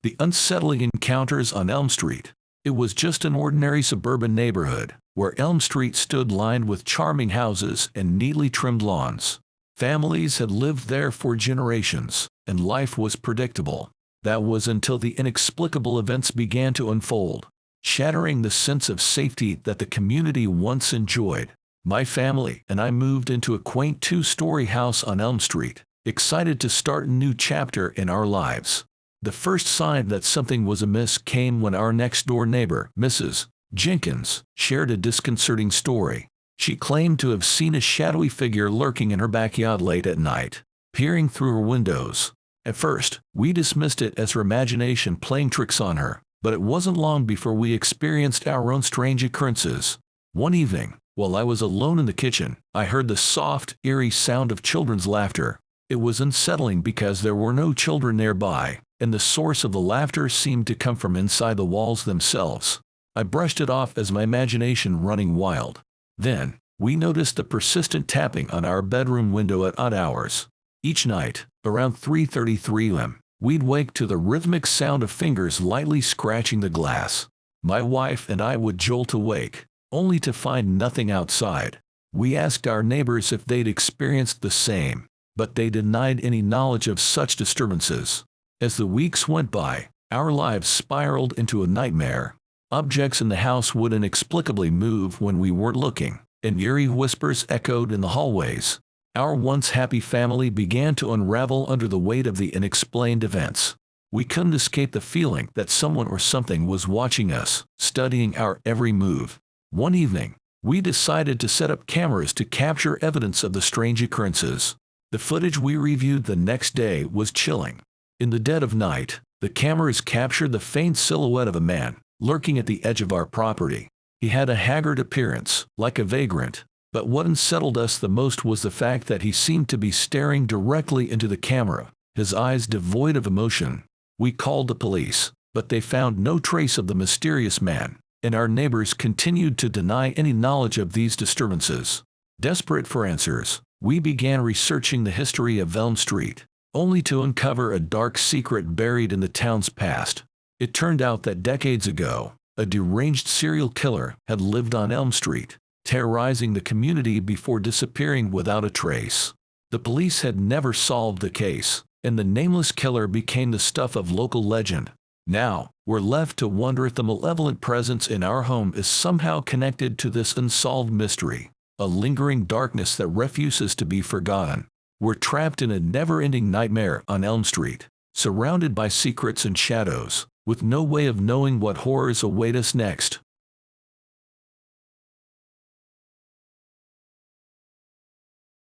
The unsettling encounters on Elm Street. It was just an ordinary suburban neighborhood, where Elm Street stood lined with charming houses and neatly trimmed lawns. Families had lived there for generations, and life was predictable. That was until the inexplicable events began to unfold, shattering the sense of safety that the community once enjoyed. My family and I moved into a quaint two-story house on Elm Street, excited to start a new chapter in our lives. The first sign that something was amiss came when our next-door neighbor, Mrs. Jenkins, shared a disconcerting story. She claimed to have seen a shadowy figure lurking in her backyard late at night, peering through her windows. At first, we dismissed it as her imagination playing tricks on her, but it wasn't long before we experienced our own strange occurrences. One evening, while I was alone in the kitchen, I heard the soft, eerie sound of children's laughter. It was unsettling because there were no children nearby, and the source of the laughter seemed to come from inside the walls themselves. I brushed it off as my imagination running wild. Then, we noticed the persistent tapping on our bedroom window at odd hours. Each night, around 3:33 am, we'd wake to the rhythmic sound of fingers lightly scratching the glass. My wife and I would jolt awake, only to find nothing outside. We asked our neighbors if they'd experienced the same, but they denied any knowledge of such disturbances. As the weeks went by, our lives spiraled into a nightmare. Objects in the house would inexplicably move when we weren't looking, and eerie whispers echoed in the hallways. Our once happy family began to unravel under the weight of the unexplained events. We couldn't escape the feeling that someone or something was watching us, studying our every move. One evening, we decided to set up cameras to capture evidence of the strange occurrences. The footage we reviewed the next day was chilling. In the dead of night, the cameras captured the faint silhouette of a man, lurking at the edge of our property. He had a haggard appearance, like a vagrant, but what unsettled us the most was the fact that he seemed to be staring directly into the camera, his eyes devoid of emotion. We called the police, but they found no trace of the mysterious man, and our neighbors continued to deny any knowledge of these disturbances. Desperate for answers, we began researching the history of Elm Street, only to uncover a dark secret buried in the town's past. It turned out that decades ago, a deranged serial killer had lived on Elm Street, terrorizing the community before disappearing without a trace. The police had never solved the case, and the nameless killer became the stuff of local legend. Now, we're left to wonder if the malevolent presence in our home is somehow connected to this unsolved mystery, a lingering darkness that refuses to be forgotten. We're trapped in a never-ending nightmare on Elm Street, surrounded by secrets and shadows, with no way of knowing what horrors await us next.